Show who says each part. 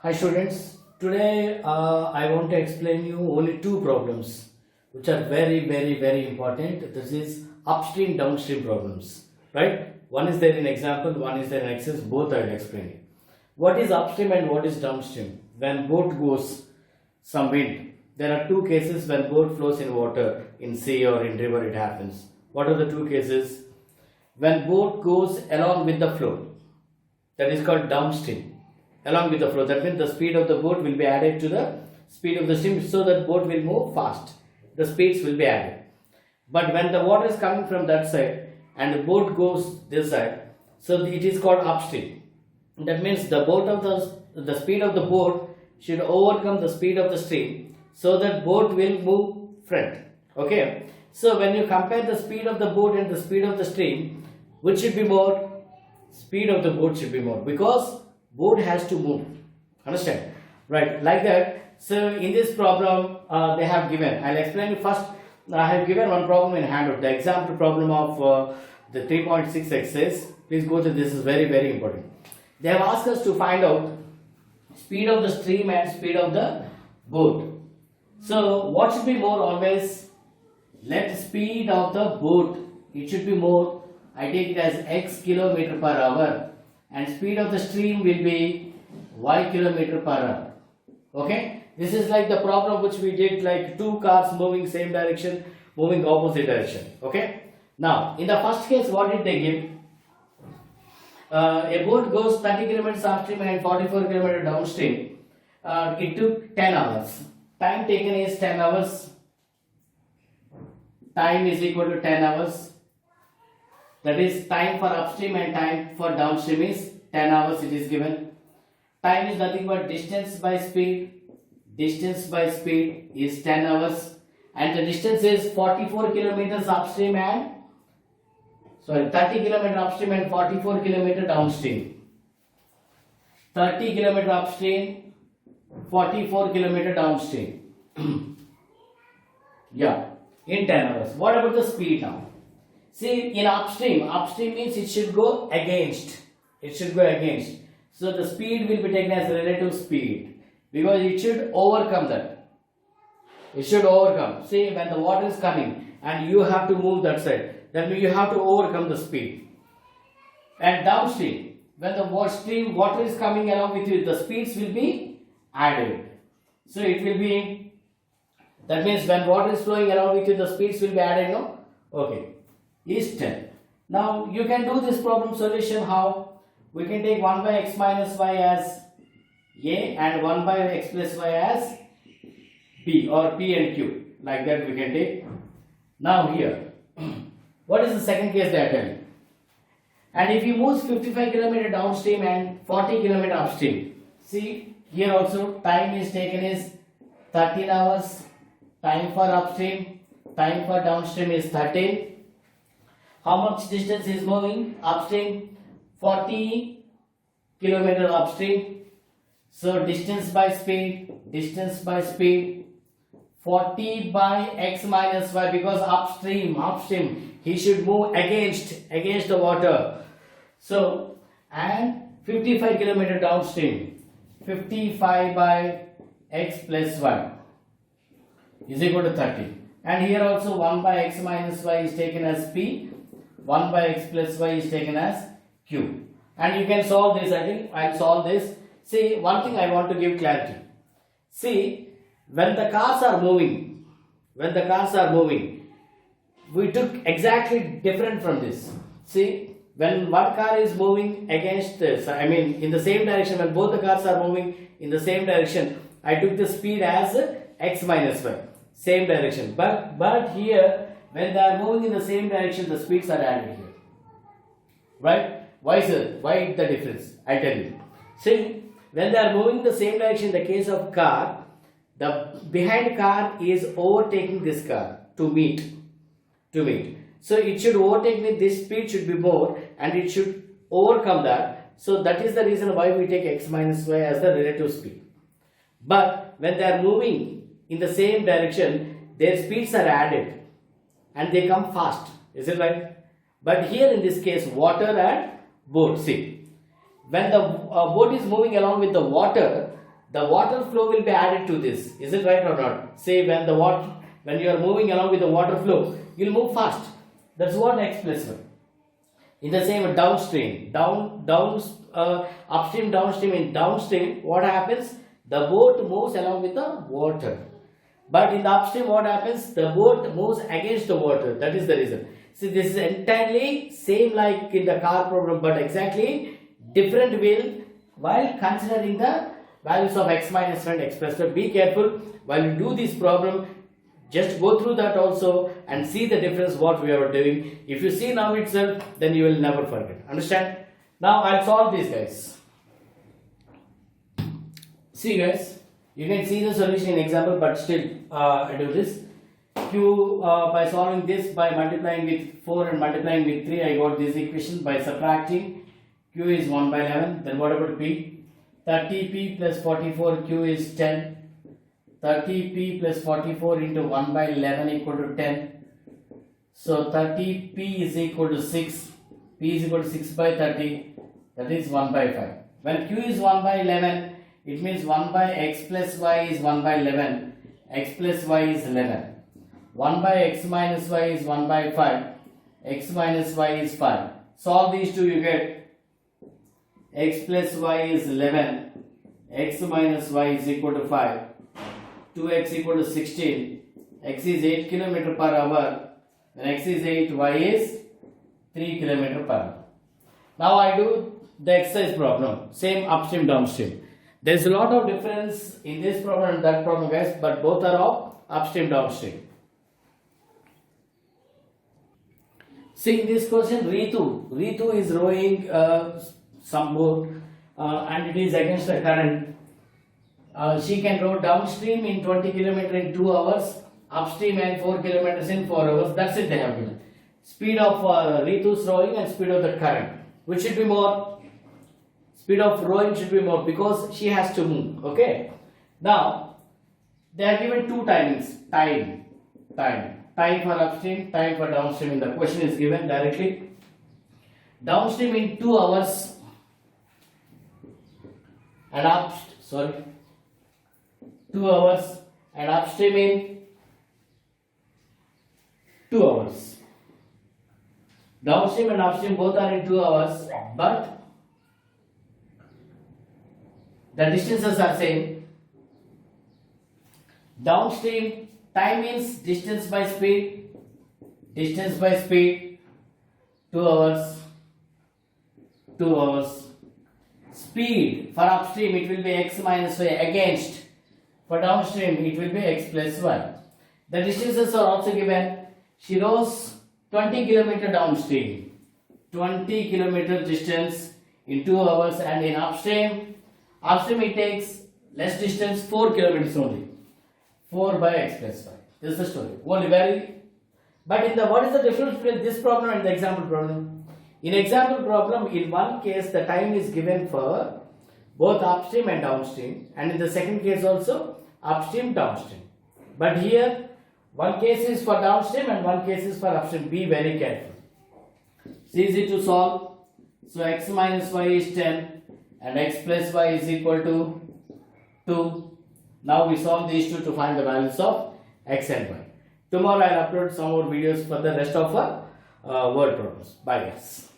Speaker 1: Hi students, today I want to explain you only two problems which are very important. This is upstream downstream problems, right? One is there in example, one is there in exercise, both I will explain you. What is upstream and what is downstream? When boat goes some wind, there are two cases when boat flows in water, in sea or in river it happens. What are the two cases? When boat goes along with the flow, that is called downstream. Along with the flow, that means the speed of the boat will be added to the speed of the stream, so that boat will move fast. The speeds will be added. But when the water is coming from that side and the boat goes this side, so it is called upstream. That means the speed of the boat should overcome the speed of the stream, so that boat will move front. Okay. So when you compare the speed of the boat and the speed of the stream, which should be more? Speed of the boat should be more, because boat has to move. Understand? Right, like that. So in this problem they have given, I'll explain you first. I have given one problem in handout, the example problem of the 3.6 exercise. Please go to this, is very important. They have asked us to find out speed of the stream and speed of the boat. So what should be more always? Let speed of the boat, it should be more. I take it as x kilometer per hour, and speed of the stream will be y kilometer per hour. Okay, this is like the problem which we did, like two cars moving same direction, moving opposite direction. Okay, now in the first case, what did they give? A boat goes 30 kilometers upstream and 44 kilometers downstream. It took 10 hours. Time taken is 10 hours. Time is equal to 10 hours. That is, time for upstream and time for downstream is 10 hours, it is given. Time is nothing but distance by speed. Distance by speed is 10 hours. And the distance is 44 kilometers upstream and 30 kilometers upstream and 44 kilometers downstream. 30 kilometers upstream, 44 kilometers downstream. Yeah, in 10 hours. What about the speed now? See, in upstream means it should go against. It should go against. So the speed will be taken as relative speed, because it should overcome that. It should overcome. See, when the water is coming and you have to move that side, that means you have to overcome the speed. And downstream, when the water is coming along with you, the speeds will be added. So it will be, that means when water is flowing along with you, the speeds will be added, no? Okay. Is 10. Now you can do this problem solution how? We can take 1 by x minus y as a and 1 by x plus y as b, or p and q. Like that we can take. Now here, what is the second case they are telling? And if you move 55 km downstream and 40 km upstream, see here also time is taken is 13 hours. Time for upstream, time for downstream is 13. How much distance is moving? Upstream 40 km upstream. So distance by speed 40 by x minus y, because upstream he should move against the water. So, and 55 km downstream, 55 by x plus y is equal to 30. And here also 1 by x minus y is taken as p, 1 by x plus y is taken as q. And you can solve this. I think I'll solve this. See, one thing I want to give clarity. See, when the cars are moving, we took exactly different from this. See, when one car is moving against this, I mean in the same direction, when both the cars are moving in the same direction, I took the speed as x minus y, same direction. But here, when they are moving in the same direction, the speeds are added here. Right? Why sir? Why the difference? I tell you. See, when they are moving in the same direction, in the case of car, the behind car is overtaking this car to meet. So it should overtake with this speed should be more, and it should overcome that. So that is the reason why we take x minus y as the relative speed. But when they are moving in the same direction, their speeds are added and they come fast. Is it right? But here in this case, water and boat. See, when the boat is moving along with the water, the water flow will be added to this. Is it right or not? Say when you are moving along with the water flow, you'll move fast. That's what x plus 1. In the same downstream, upstream, downstream. In downstream, what happens? The boat moves along with the water. But in the upstream, what happens? The boat moves against the water. That is the reason. See, this is entirely same like in the car problem, but exactly different way while considering the values of x minus 1 and x plus 1. Be careful while you do this problem. Just go through that also and see the difference what we are doing. If you see now itself, then you will never forget. Understand? Now I'll solve this, guys. See, guys, you can see the solution in example, but still I do this. Q by solving this by multiplying with 4 and multiplying with 3, I got this equation. By subtracting, Q is 1 by 11. Then what about P? 30P plus 44Q is 10. 30P plus 44 into 1 by 11 equal to 10. So 30P is equal to 6. P is equal to 6 by 30. That is 1 by 5. When Q is 1 by 11, it means 1 by x plus y is 1 by 11. X plus y is 11. 1 by x minus y is 1 by 5. X minus y is 5. Solve these two, you get x plus y is 11. X minus y is equal to 5. 2x equal to 16. X is 8 km per hour. When x is 8, y is 3 km per hour. Now I do the exercise problem. Same upstream, downstream. There is a lot of difference in this problem and that problem, guys, but both are of upstream, downstream. See, in this question, Ritu is rowing some boat and it is against the current. She can row downstream in 20 km in 2 hours, upstream and 4 km in 4 hours. That's it they have given. Speed of Ritu's rowing and speed of the current. Which should be more? Speed of rowing should be more because she has to move. Okay. Now, they are given two timings. Time for upstream, time for downstream. The question is given directly. Downstream in 2 hours and 2 hours and upstream in 2 hours. Downstream and upstream both are in 2 hours, but the distances are same. Downstream time means distance by speed. 2 hours. Speed for upstream it will be x minus y against. For downstream it will be x plus y. The distances are also given. She rows 20 km downstream. 20 km distance in 2 hours, and in upstream it takes less distance, 4 km only. 4 by x plus y. This is the story. Only very. But what is the difference between this problem and the example problem? In example problem, in one case the time is given for both upstream and downstream, and in the second case also upstream, downstream. But here one case is for downstream and one case is for upstream. Be very careful. It's easy to solve. So x minus y is 10 and x plus y is equal to 2. Now we solve these two to find the values of x and y. Tomorrow I will upload some more videos for the rest of our word problems. Bye guys.